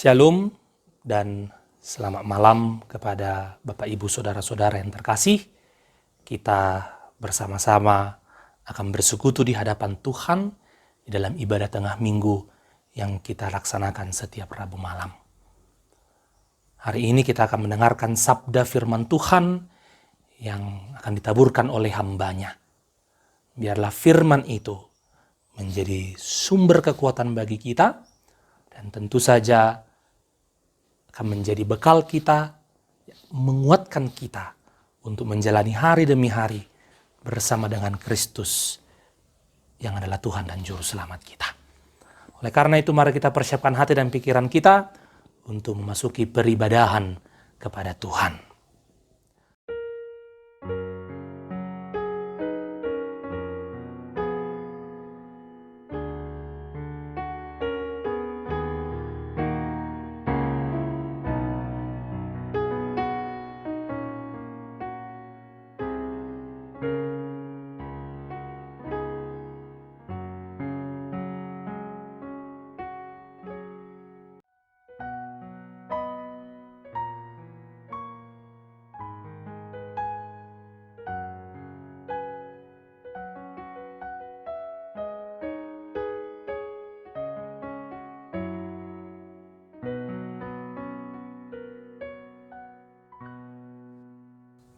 Shalom dan selamat malam kepada Bapak Ibu Saudara-saudara yang terkasih. Kita bersama-sama akan bersekutu di hadapan Tuhan di dalam ibadah tengah minggu yang kita laksanakan setiap Rabu malam. Hari ini kita akan mendengarkan sabda firman Tuhan yang akan ditaburkan oleh hamba-Nya. Biarlah firman itu menjadi sumber kekuatan bagi kita, dan tentu saja akan menjadi bekal kita, menguatkan kita untuk menjalani hari demi hari bersama dengan Kristus yang adalah Tuhan dan Juru Selamat kita. Oleh karena itu mari kita persiapkan hati dan pikiran kita untuk memasuki peribadahan kepada Tuhan.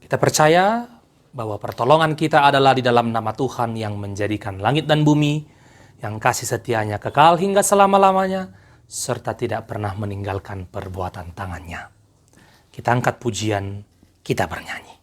Kita percaya bahwa pertolongan kita adalah di dalam nama Tuhan yang menjadikan langit dan bumi, yang kasih setianya kekal hingga selama-lamanya, serta tidak pernah meninggalkan perbuatan tangannya. Kita angkat pujian, kita bernyanyi.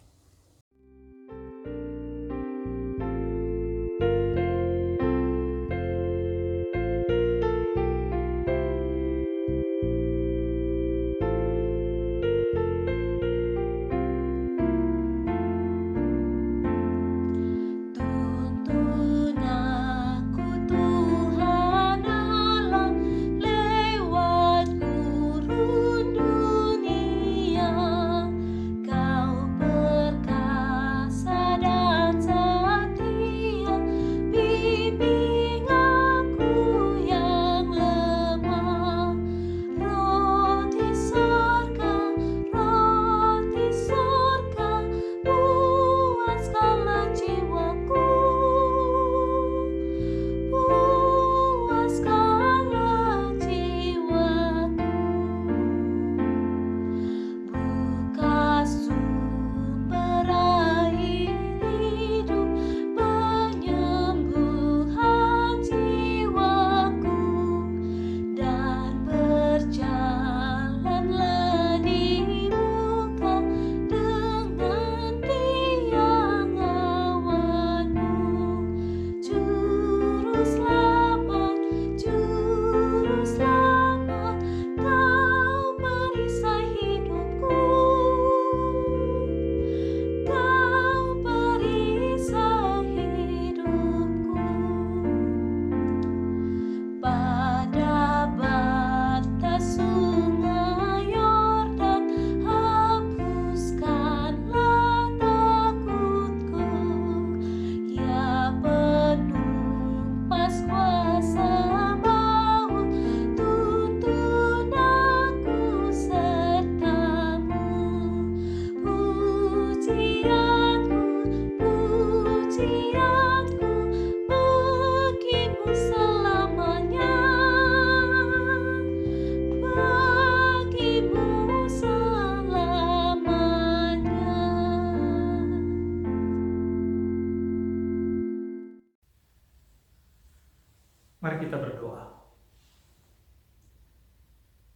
Mari kita berdoa.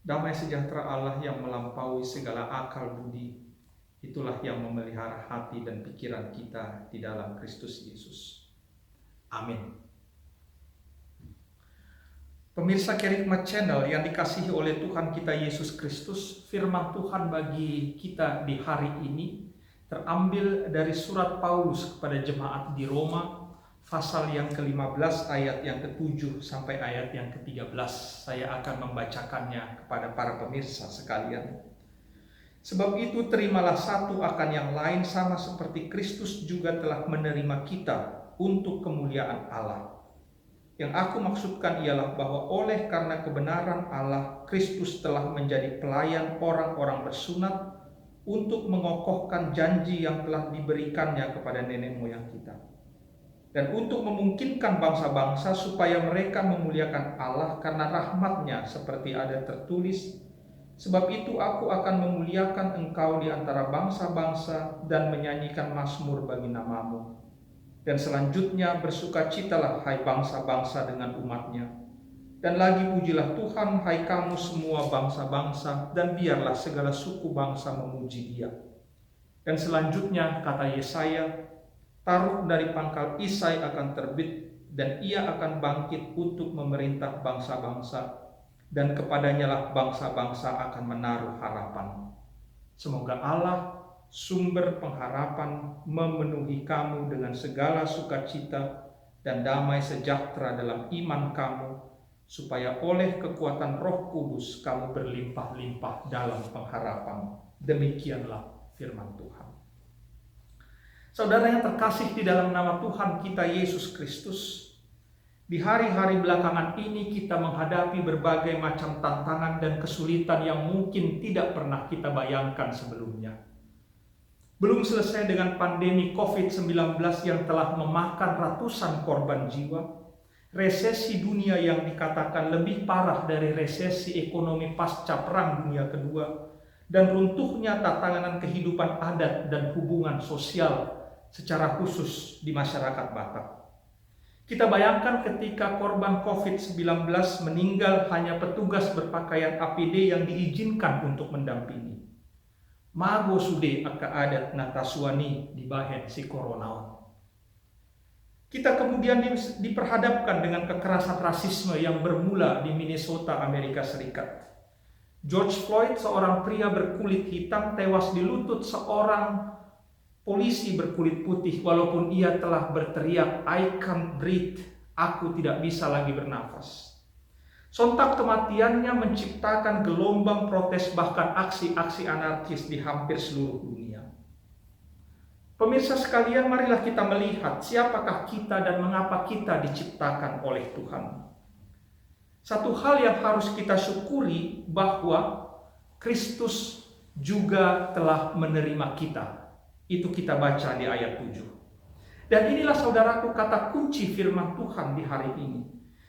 Damai sejahtera Allah yang melampaui segala akal budi, itulah yang memelihara hati dan pikiran kita di dalam Kristus Yesus. Amin. Pemirsa Kerikmat Channel yang dikasihi oleh Tuhan kita Yesus Kristus, firman Tuhan bagi kita di hari ini terambil dari surat Paulus kepada jemaat di Roma, pasal yang ke-15 ayat yang ke-7 sampai ayat yang ke-13. Saya akan membacakannya kepada para pemirsa sekalian. Sebab itu terimalah satu akan yang lain sama seperti Kristus juga telah menerima kita untuk kemuliaan Allah. Yang aku maksudkan ialah bahwa oleh karena kebenaran Allah, Kristus telah menjadi pelayan orang-orang bersunat untuk mengokohkan janji yang telah diberikannya kepada nenek moyang kita. Dan untuk memungkinkan bangsa-bangsa supaya mereka memuliakan Allah karena rahmat-Nya seperti ada tertulis, sebab itu aku akan memuliakan engkau di antara bangsa-bangsa dan menyanyikan mazmur bagi namamu. Dan selanjutnya bersukacitalah hai bangsa-bangsa dengan umat-Nya. Dan lagi pujilah Tuhan hai kamu semua bangsa-bangsa, dan biarlah segala suku bangsa memuji Dia. Dan selanjutnya kata Yesaya, taruh dari pangkal Isai akan terbit, dan ia akan bangkit untuk memerintah bangsa-bangsa, dan kepadanya lah bangsa-bangsa akan menaruh harapan. Semoga Allah, sumber pengharapan, memenuhi kamu dengan segala sukacita dan damai sejahtera dalam iman kamu, supaya oleh kekuatan Roh Kudus kamu berlimpah-limpah dalam pengharapan. Demikianlah firman Tuhan. Saudara yang terkasih di dalam nama Tuhan kita Yesus Kristus, di hari-hari belakangan ini kita menghadapi berbagai macam tantangan dan kesulitan yang mungkin tidak pernah kita bayangkan sebelumnya. Belum selesai dengan pandemi COVID-19 yang telah memakan ratusan korban jiwa, resesi dunia yang dikatakan lebih parah dari resesi ekonomi pasca Perang Dunia Kedua, dan runtuhnya tatanan kehidupan adat dan hubungan sosial secara khusus di masyarakat Batak. Kita bayangkan ketika korban COVID-19 meninggal hanya petugas berpakaian APD yang diizinkan untuk mendampingi. Mago sude aka adat natasuani di bahen si koronaon. Kita kemudian diperhadapkan dengan kekerasan rasisme yang bermula di Minnesota, Amerika Serikat. George Floyd, seorang pria berkulit hitam, tewas di lutut seorang polisi berkulit putih walaupun ia telah berteriak, "I can't breathe," aku tidak bisa lagi bernafas. Sontak kematiannya menciptakan gelombang protes bahkan aksi-aksi anarkis di hampir seluruh dunia. Pemirsa sekalian, marilah kita melihat siapakah kita dan mengapa kita diciptakan oleh Tuhan. Satu hal yang harus kita syukuri bahwa Kristus juga telah menerima kita. Itu kita baca di ayat 7. Dan inilah saudaraku kata kunci firman Tuhan di hari ini.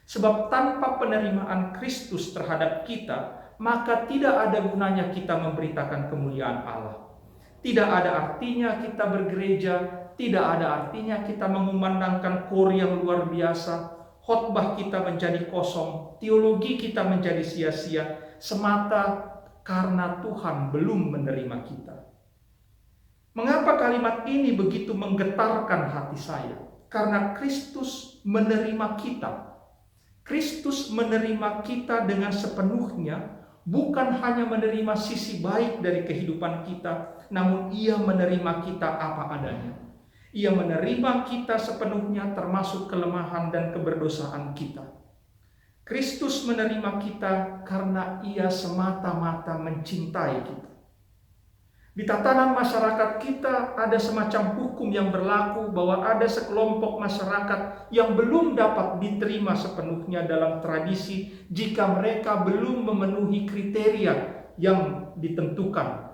Sebab tanpa penerimaan Kristus terhadap kita, maka tidak ada gunanya kita memberitakan kemuliaan Allah. Tidak ada artinya kita bergereja, tidak ada artinya kita mengumandangkan kor yang luar biasa, khotbah kita menjadi kosong, teologi kita menjadi sia-sia, semata karena Tuhan belum menerima kita. Mengapa kalimat ini begitu menggetarkan hati saya? Karena Kristus menerima kita. Kristus menerima kita dengan sepenuhnya, bukan hanya menerima sisi baik dari kehidupan kita, namun Ia menerima kita apa adanya. Ia menerima kita sepenuhnya termasuk kelemahan dan keberdosaan kita. Kristus menerima kita karena Ia semata-mata mencintai kita. Di tatanan masyarakat kita ada semacam hukum yang berlaku bahwa ada sekelompok masyarakat yang belum dapat diterima sepenuhnya dalam tradisi jika mereka belum memenuhi kriteria yang ditentukan.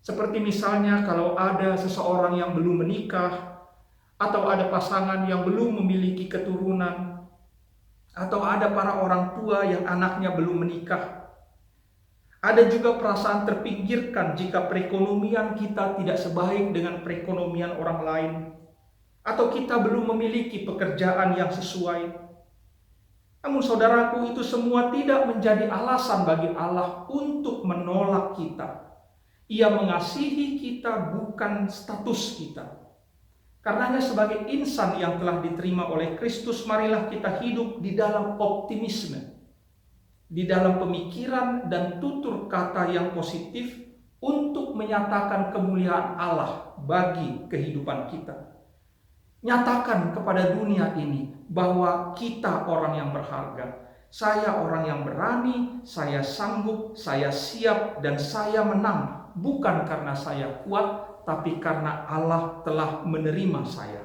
Seperti misalnya kalau ada seseorang yang belum menikah, atau ada pasangan yang belum memiliki keturunan, atau ada para orang tua yang anaknya belum menikah. Ada juga perasaan terpinggirkan jika perekonomian kita tidak sebaik dengan perekonomian orang lain, atau kita belum memiliki pekerjaan yang sesuai. Namun saudaraku, itu semua tidak menjadi alasan bagi Allah untuk menolak kita. Ia mengasihi kita bukan status kita. Karenanya sebagai insan yang telah diterima oleh Kristus, marilah kita hidup di dalam optimisme, di dalam pemikiran dan tutur kata yang positif untuk menyatakan kemuliaan Allah bagi kehidupan kita. Nyatakan kepada dunia ini bahwa kita orang yang berharga. Saya orang yang berani, saya sanggup, saya siap, dan saya menang. Bukan karena saya kuat, tapi karena Allah telah menerima saya.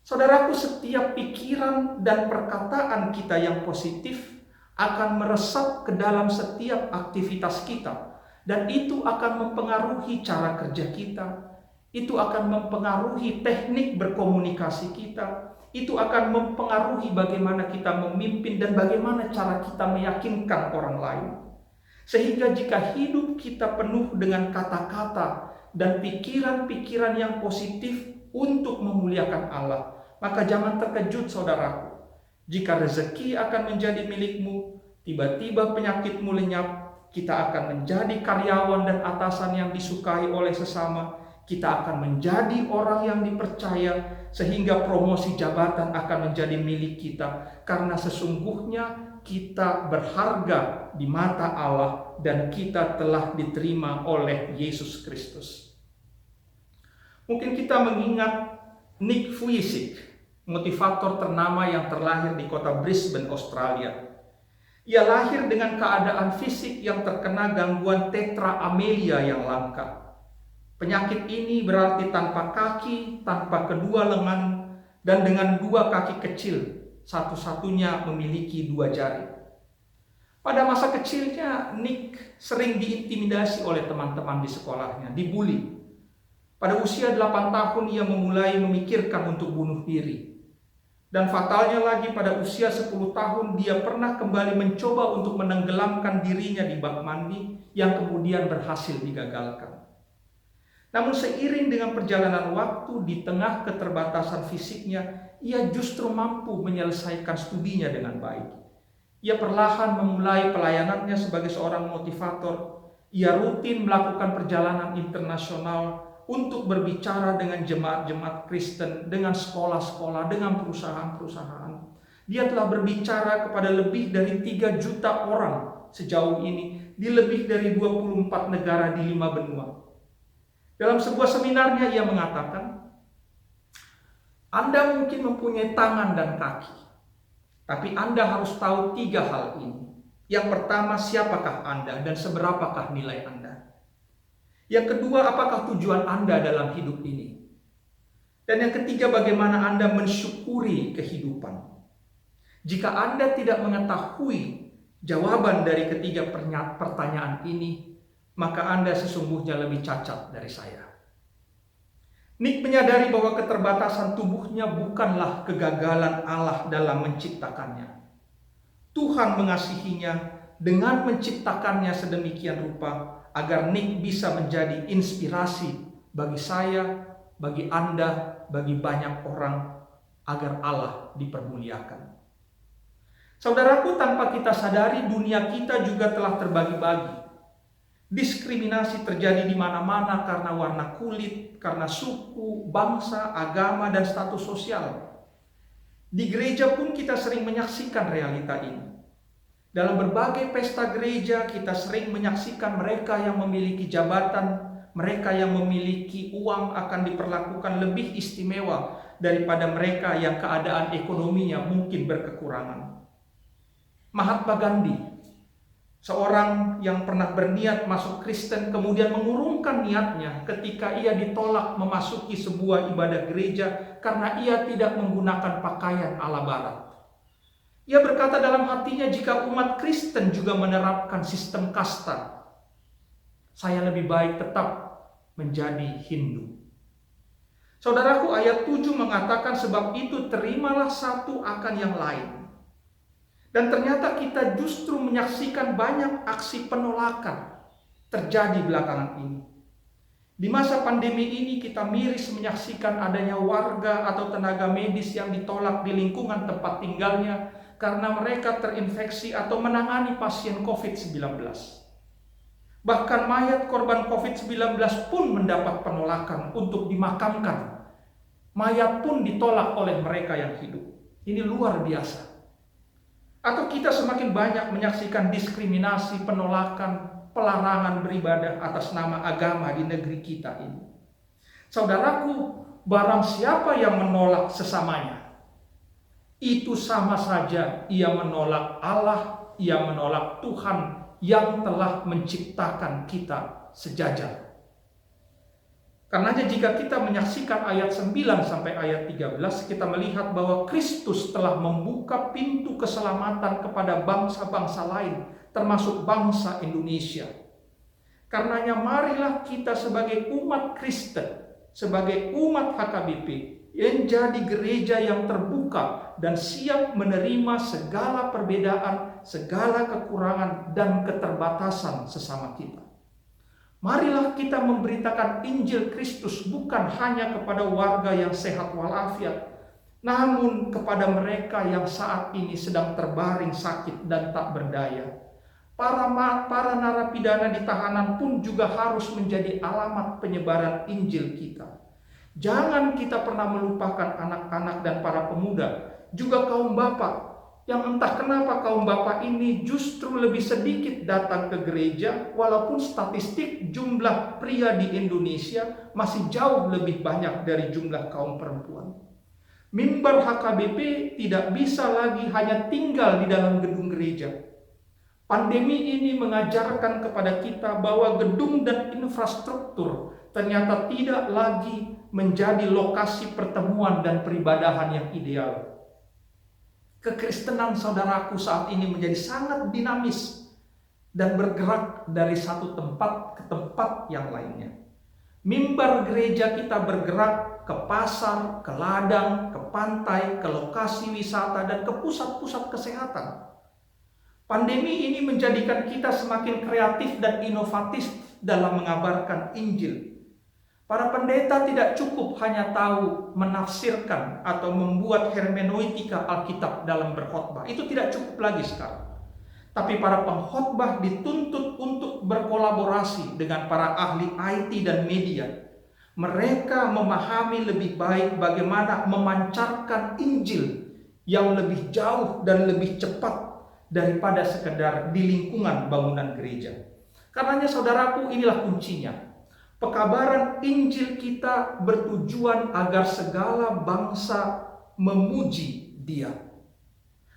Saudaraku, setiap pikiran dan perkataan kita yang positif akan meresap ke dalam setiap aktivitas kita. Dan itu akan mempengaruhi cara kerja kita. Itu akan mempengaruhi teknik berkomunikasi kita. Itu akan mempengaruhi bagaimana kita memimpin dan bagaimana cara kita meyakinkan orang lain. Sehingga jika hidup kita penuh dengan kata-kata dan pikiran-pikiran yang positif untuk memuliakan Allah, maka jangan terkejut saudaraku. Jika rezeki akan menjadi milikmu, tiba-tiba penyakitmu lenyap, kita akan menjadi karyawan dan atasan yang disukai oleh sesama. Kita akan menjadi orang yang dipercaya, sehingga promosi jabatan akan menjadi milik kita. Karena sesungguhnya kita berharga di mata Allah dan kita telah diterima oleh Yesus Kristus. Mungkin kita mengingat Nick Vujicic, motivator ternama yang terlahir di kota Brisbane, Australia. Ia lahir dengan keadaan fisik yang terkena gangguan tetra amelia yang langka. Penyakit ini berarti tanpa kaki, tanpa kedua lengan, dan dengan dua kaki kecil, satu-satunya memiliki 2 jari. Pada masa kecilnya, Nick sering diintimidasi oleh teman-teman di sekolahnya, dibully. Pada usia 8 tahun ia memulai memikirkan untuk bunuh diri. Dan fatalnya lagi pada usia 10 tahun dia pernah kembali mencoba untuk menenggelamkan dirinya di bak mandi yang kemudian berhasil digagalkan. Namun seiring dengan perjalanan waktu di tengah keterbatasan fisiknya, ia justru mampu menyelesaikan studinya dengan baik. Ia perlahan memulai pelayanannya sebagai seorang motivator. Ia rutin melakukan perjalanan internasional untuk berbicara dengan jemaat-jemaat Kristen, dengan sekolah-sekolah, dengan perusahaan-perusahaan. Dia telah berbicara kepada lebih dari 3 juta orang sejauh ini di lebih dari 24 negara di 5 benua. Dalam sebuah seminarnya ia mengatakan, Anda mungkin mempunyai tangan dan kaki, tapi Anda harus tahu 3 hal ini. Yang pertama, siapakah Anda dan seberapakah nilai Anda? Yang kedua, apakah tujuan Anda dalam hidup ini? Dan yang ketiga, bagaimana Anda mensyukuri kehidupan? Jika Anda tidak mengetahui jawaban dari ketiga pertanyaan ini, maka Anda sesungguhnya lebih cacat dari saya. Nick menyadari bahwa keterbatasan tubuhnya bukanlah kegagalan Allah dalam menciptakannya. Tuhan mengasihinya dengan menciptakannya sedemikian rupa agar Nick bisa menjadi inspirasi bagi saya, bagi Anda, bagi banyak orang, agar Allah dipermuliakan. Saudaraku, tanpa kita sadari dunia kita juga telah terbagi-bagi. Diskriminasi terjadi di mana-mana karena warna kulit, karena suku, bangsa, agama, dan status sosial. Di gereja pun kita sering menyaksikan realita ini. Dalam berbagai pesta gereja kita sering menyaksikan mereka yang memiliki jabatan, mereka yang memiliki uang akan diperlakukan lebih istimewa daripada mereka yang keadaan ekonominya mungkin berkekurangan. Mahatma Gandhi, seorang yang pernah berniat masuk Kristen, kemudian mengurungkan niatnya ketika ia ditolak memasuki sebuah ibadah gereja karena ia tidak menggunakan pakaian ala barat. Ia berkata dalam hatinya, jika umat Kristen juga menerapkan sistem kasta, saya lebih baik tetap menjadi Hindu. Saudaraku, ayat 7 mengatakan, sebab itu terimalah satu akan yang lain. Dan ternyata kita justru menyaksikan banyak aksi penolakan terjadi belakangan ini. Di masa pandemi ini kita miris menyaksikan adanya warga atau tenaga medis yang ditolak di lingkungan tempat tinggalnya karena mereka terinfeksi atau menangani pasien COVID-19. Bahkan mayat korban COVID-19 pun mendapat penolakan untuk dimakamkan. Mayat pun ditolak oleh mereka yang hidup. Ini luar biasa. Atau kita semakin banyak menyaksikan diskriminasi, penolakan, pelarangan beribadah atas nama agama di negeri kita ini. Saudaraku, barang siapa yang menolak sesamanya, itu sama saja ia menolak Allah, ia menolak Tuhan yang telah menciptakan kita sejajar. Karenanya jika kita menyaksikan ayat 9 sampai ayat 13, kita melihat bahwa Kristus telah membuka pintu keselamatan kepada bangsa-bangsa lain, termasuk bangsa Indonesia. Karenanya marilah kita sebagai umat Kristen, sebagai umat HKBP, menjadi gereja yang terbuka dan siap menerima segala perbedaan, segala kekurangan dan keterbatasan sesama kita. Marilah kita memberitakan Injil Kristus bukan hanya kepada warga yang sehat walafiat, namun kepada mereka yang saat ini sedang terbaring sakit dan tak berdaya. Para narapidana di tahanan pun juga harus menjadi alamat penyebaran Injil kita. Jangan kita pernah melupakan anak-anak dan para pemuda, juga kaum bapak, yang entah kenapa kaum bapak ini justru lebih sedikit datang ke gereja, walaupun statistik jumlah pria di Indonesia masih jauh lebih banyak dari jumlah kaum perempuan. Mimbar HKBP tidak bisa lagi hanya tinggal di dalam gedung gereja. Pandemi ini mengajarkan kepada kita bahwa gedung dan infrastruktur ternyata tidak lagi menjadi lokasi pertemuan dan peribadahan yang ideal. Kekristenan saudaraku saat ini menjadi sangat dinamis dan bergerak dari satu tempat ke tempat yang lainnya. Mimbar gereja kita bergerak ke pasar, ke ladang, ke pantai, ke lokasi wisata, dan ke pusat-pusat kesehatan. Pandemi ini menjadikan kita semakin kreatif dan inovatif dalam mengabarkan Injil. Para pendeta tidak cukup hanya tahu menafsirkan atau membuat hermeneutika Alkitab dalam berkhotbah. Itu tidak cukup lagi sekarang. Tapi para pengkhotbah dituntut untuk berkolaborasi dengan para ahli IT dan media. Mereka memahami lebih baik bagaimana memancarkan Injil yang lebih jauh dan lebih cepat daripada sekedar di lingkungan bangunan gereja. Karenanya saudaraku, inilah kuncinya. Pekabaran Injil kita bertujuan agar segala bangsa memuji Dia.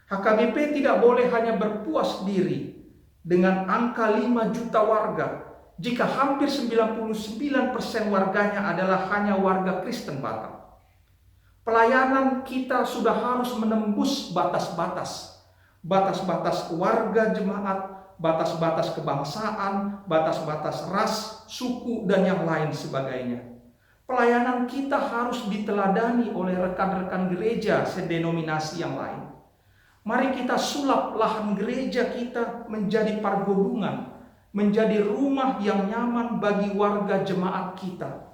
HKBP tidak boleh hanya berpuas diri dengan angka 5 juta warga jika hampir 99% warganya adalah hanya warga Kristen Batak. Pelayanan kita sudah harus menembus batas-batas warga jemaat, batas-batas kebangsaan, batas-batas ras, suku, dan yang lain sebagainya. Pelayanan kita harus diteladani oleh rekan-rekan gereja sedenominasi yang lain. Mari kita sulap lahan gereja kita menjadi pargobungan, menjadi rumah yang nyaman bagi warga jemaat kita.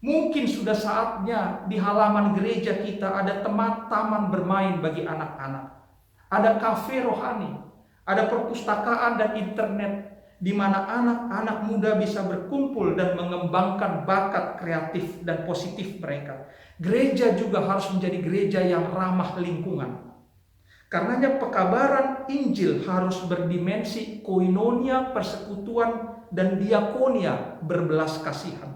Mungkin sudah saatnya di halaman gereja kita ada taman bermain bagi anak-anak. Ada kafe rohani. Ada perpustakaan dan internet di mana anak-anak muda bisa berkumpul dan mengembangkan bakat kreatif dan positif mereka. Gereja juga harus menjadi gereja yang ramah lingkungan. Karenanya pekabaran Injil harus berdimensi koinonia, persekutuan, dan diakonia, berbelas kasihan.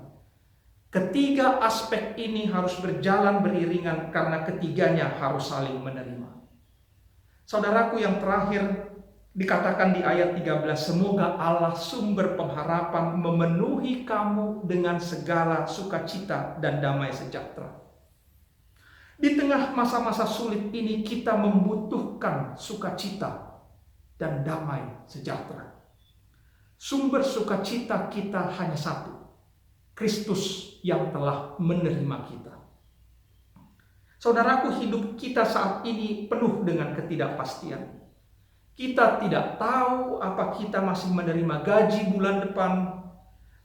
Ketiga aspek ini harus berjalan beriringan karena ketiganya harus saling menerima. Saudaraku yang terakhir, dikatakan di ayat 13, semoga Allah sumber pengharapan memenuhi kamu dengan segala sukacita dan damai sejahtera. Di tengah masa-masa sulit ini kita membutuhkan sukacita dan damai sejahtera. Sumber sukacita kita hanya satu, Kristus yang telah menerima kita. Saudaraku, hidup kita saat ini penuh dengan ketidakpastian. Kita tidak tahu apa kita masih menerima gaji bulan depan.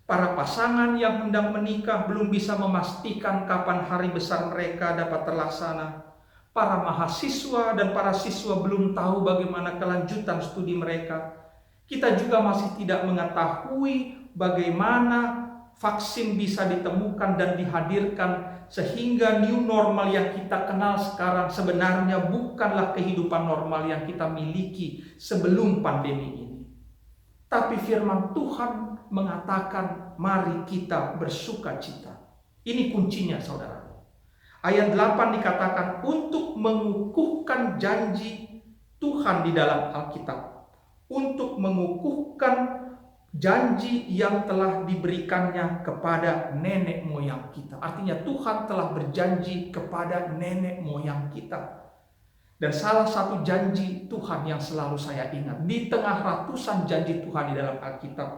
Para pasangan yang hendak menikah belum bisa memastikan kapan hari besar mereka dapat terlaksana. Para mahasiswa dan para siswa belum tahu bagaimana kelanjutan studi mereka. Kita juga masih tidak mengetahui bagaimana vaksin bisa ditemukan dan dihadirkan, sehingga new normal yang kita kenal sekarang sebenarnya bukanlah kehidupan normal yang kita miliki sebelum pandemi ini. Tapi firman Tuhan mengatakan, mari kita bersukacita. Ini kuncinya, saudara. Ayat 8 dikatakan, untuk mengukuhkan janji Tuhan di dalam Alkitab. Untuk mengukuhkan janji yang telah diberikannya kepada nenek moyang kita. Artinya Tuhan telah berjanji kepada nenek moyang kita. Dan salah satu janji Tuhan yang selalu saya ingat, di tengah ratusan janji Tuhan di dalam Alkitab,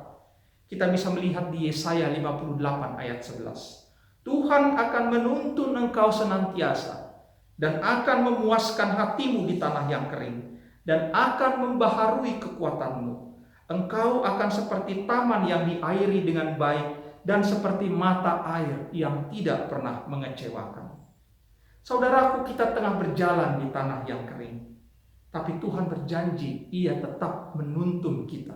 kita bisa melihat di Yesaya 58 ayat 11. Tuhan akan menuntun engkau senantiasa, dan akan memuaskan hatimu di tanah yang kering, dan akan membaharui kekuatanmu. Engkau akan seperti taman yang diairi dengan baik, dan seperti mata air yang tidak pernah mengecewakan. Saudaraku, kita tengah berjalan di tanah yang kering, tapi Tuhan berjanji Ia tetap menuntun kita.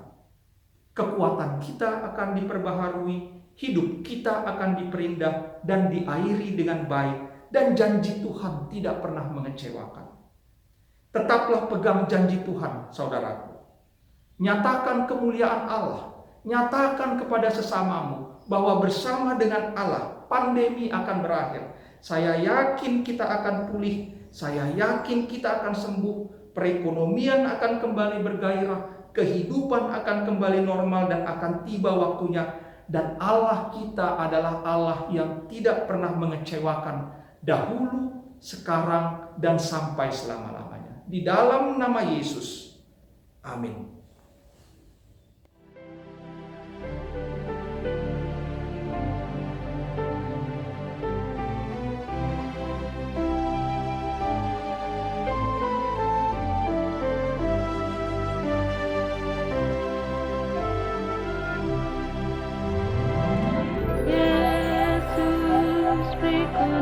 Kekuatan kita akan diperbaharui, hidup kita akan diperindah dan diairi dengan baik, dan janji Tuhan tidak pernah mengecewakan. Tetaplah pegang janji Tuhan, saudaraku. Nyatakan kemuliaan Allah, nyatakan kepada sesamamu bahwa bersama dengan Allah pandemi akan berakhir. Saya yakin kita akan pulih, saya yakin kita akan sembuh, perekonomian akan kembali bergairah, kehidupan akan kembali normal dan akan tiba waktunya. Dan Allah kita adalah Allah yang tidak pernah mengecewakan dahulu, sekarang, dan sampai selama-lamanya. Di dalam nama Yesus, amin.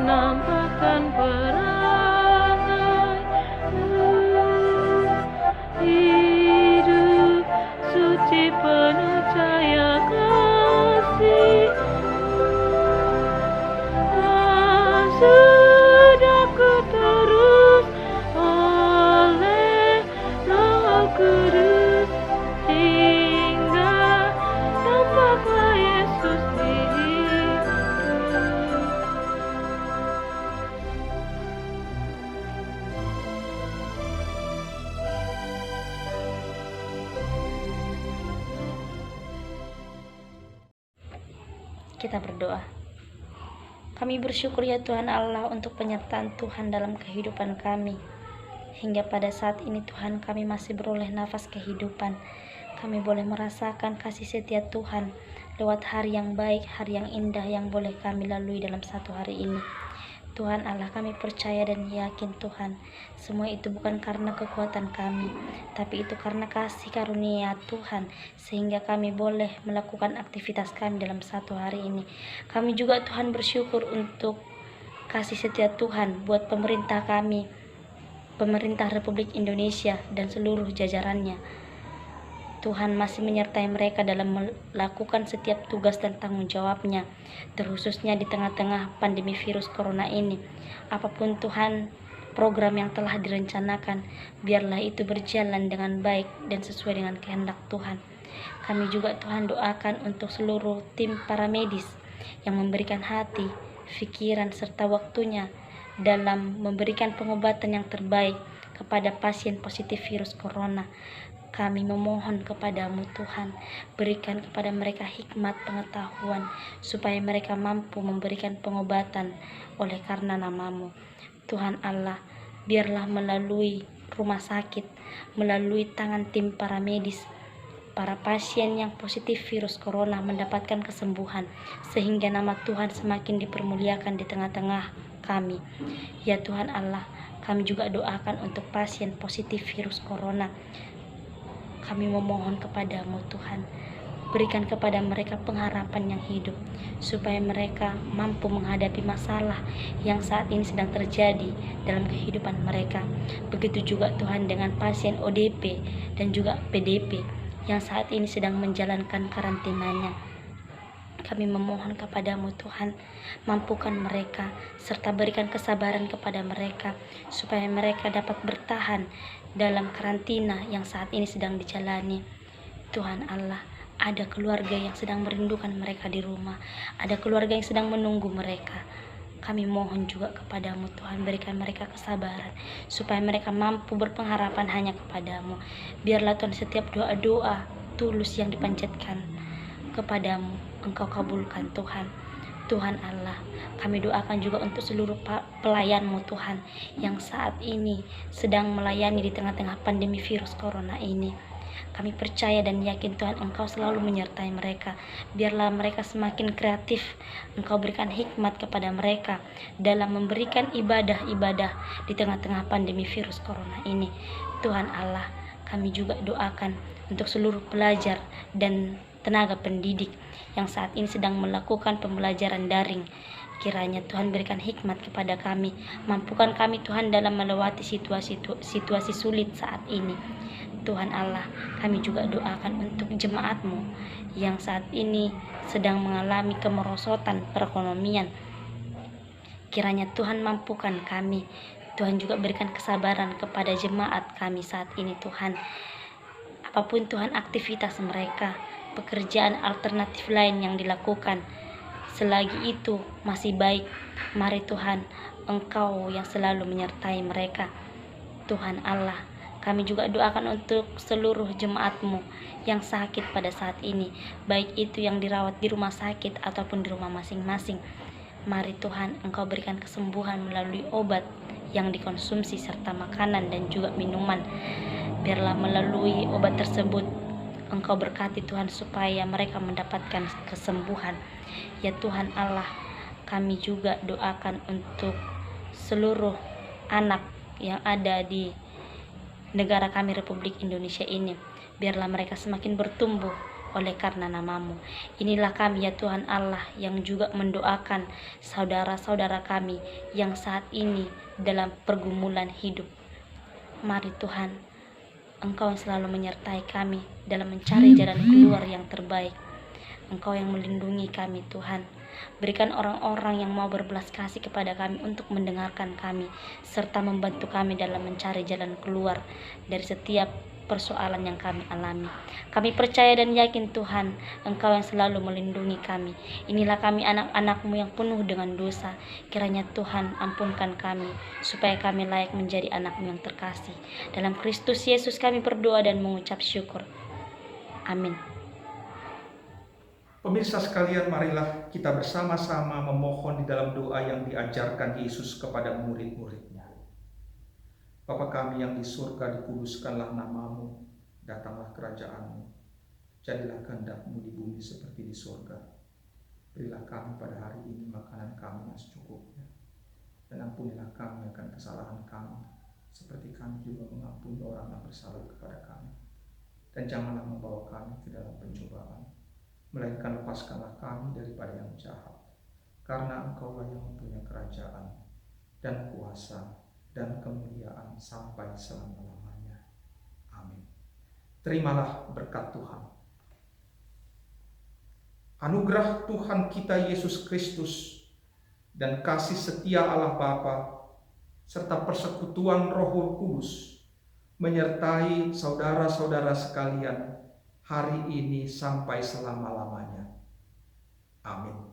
Nampakkan perangai hidup suci penuh cahaya kasih. Sudah ku terus oleh Roh Kudus hingga tampaklah Yesus di hidup. Kita berdoa. Kami bersyukur ya Tuhan Allah untuk penyertaan Tuhan dalam kehidupan kami. Hingga pada saat ini Tuhan kami masih beroleh nafas kehidupan. Kami boleh merasakan kasih setia Tuhan lewat hari yang baik, hari yang indah yang boleh kami lalui dalam satu hari ini. Tuhan Allah, kami percaya dan yakin Tuhan, semua itu bukan karena kekuatan kami, tapi itu karena kasih karunia Tuhan, sehingga kami boleh melakukan aktivitas kami dalam satu hari ini. Kami juga Tuhan bersyukur untuk kasih setia Tuhan buat pemerintah kami, pemerintah Republik Indonesia dan seluruh jajarannya. Tuhan masih menyertai mereka dalam melakukan setiap tugas dan tanggung jawabnya, terkhususnya di tengah-tengah pandemi virus corona ini. Apapun Tuhan program yang telah direncanakan, biarlah itu berjalan dengan baik dan sesuai dengan kehendak Tuhan. Kami juga Tuhan doakan untuk seluruh tim para medis yang memberikan hati, pikiran, serta waktunya dalam memberikan pengobatan yang terbaik kepada pasien positif virus corona. Kami memohon kepadamu Tuhan, berikan kepada mereka hikmat pengetahuan, supaya mereka mampu memberikan pengobatan oleh karena namamu. Tuhan Allah, biarlah melalui rumah sakit, melalui tangan tim para medis, para pasien yang positif virus corona mendapatkan kesembuhan, sehingga nama Tuhan semakin dipermuliakan di tengah-tengah kami. Ya Tuhan Allah, kami juga doakan untuk pasien positif virus corona. Kami memohon kepadamu Tuhan, berikan kepada mereka pengharapan yang hidup, supaya mereka mampu menghadapi masalah yang saat ini sedang terjadi dalam kehidupan mereka. Begitu juga Tuhan dengan pasien ODP dan juga PDP yang saat ini sedang menjalankan karantinanya. Kami memohon kepadamu Tuhan, mampukan mereka serta berikan kesabaran kepada mereka, supaya mereka dapat bertahan dalam karantina yang saat ini sedang dijalani. Tuhan Allah, ada keluarga yang sedang merindukan mereka di rumah, ada keluarga yang sedang menunggu mereka. Kami mohon juga kepadamu Tuhan, berikan mereka kesabaran, supaya mereka mampu berpengharapan hanya kepadamu. Biarlah Tuhan setiap doa-doa tulus yang dipanjatkan kepadamu Engkau kabulkan Tuhan. Tuhan Allah, kami doakan juga untuk seluruh pelayan-Mu Tuhan yang saat ini sedang melayani di tengah-tengah pandemi virus corona ini. Kami percaya dan yakin Tuhan Engkau selalu menyertai mereka. Biarlah mereka semakin kreatif. Engkau berikan hikmat kepada mereka dalam memberikan ibadah-ibadah di tengah-tengah pandemi virus corona ini. Tuhan Allah, kami juga doakan untuk seluruh pelajar dan tenaga pendidik yang saat ini sedang melakukan pembelajaran daring. Kiranya Tuhan berikan hikmat kepada kami, mampukan kami Tuhan dalam melewati situasi sulit saat ini. Tuhan Allah, kami juga doakan untuk jemaat-Mu yang saat ini sedang mengalami kemerosotan perekonomian. Kiranya Tuhan mampukan kami. Tuhan juga berikan kesabaran kepada jemaat kami saat ini Tuhan. Apapun Tuhan aktivitas mereka, pekerjaan alternatif lain yang dilakukan, selagi itu masih baik, mari Tuhan Engkau yang selalu menyertai mereka. Tuhan Allah, kami juga doakan untuk seluruh jemaat-Mu yang sakit pada saat ini, baik itu yang dirawat di rumah sakit ataupun di rumah masing-masing. Mari Tuhan Engkau berikan kesembuhan melalui obat yang dikonsumsi serta makanan dan juga minuman. Biarlah melalui obat tersebut Engkau berkati Tuhan supaya mereka mendapatkan kesembuhan. Ya Tuhan Allah, kami juga doakan untuk seluruh anak yang ada di negara kami Republik Indonesia ini. Biarlah mereka semakin bertumbuh oleh karena nama-Mu. Inilah kami ya Tuhan Allah yang juga mendoakan saudara-saudara kami yang saat ini dalam pergumulan hidup. Mari Tuhan Engkau yang selalu menyertai kami dalam mencari jalan keluar yang terbaik. Engkau yang melindungi kami Tuhan. Berikan orang-orang yang mau berbelas kasih kepada kami untuk mendengarkan kami, serta membantu kami dalam mencari jalan keluar dari setiap persoalan yang kami alami. Kami percaya dan yakin Tuhan, Engkau yang selalu melindungi kami. Inilah kami anak-anak-Mu yang penuh dengan dosa. Kiranya Tuhan ampunkan kami, supaya kami layak menjadi anak-Mu yang terkasih. Dalam Kristus Yesus kami berdoa dan mengucap syukur. Amin. Pemirsa sekalian, marilah kita bersama-sama memohon di dalam doa yang diajarkan Yesus kepada murid-muridnya. Bapa kami yang di surga, dikuduskanlah nama-Mu, datanglah kerajaan-Mu, jadilah kehendak-Mu di bumi seperti di surga. Berilah kami pada hari ini makanan kami yang secukupnya, dan ampunilah kami akan kesalahan kami, seperti kami juga mengampuni orang yang bersalah kepada kami. Dan janganlah membawa kami ke dalam pencobaan, melainkan lepaskanlah kami daripada yang jahat, karena Engkau-lah yang mempunyai kerajaan dan kuasa dan kemuliaan sampai selama-lamanya. Amin. Terimalah berkat Tuhan. Anugerah Tuhan kita Yesus Kristus dan kasih setia Allah Bapa serta persekutuan Roh Kudus menyertai saudara-saudara sekalian hari ini sampai selama-lamanya. Amin.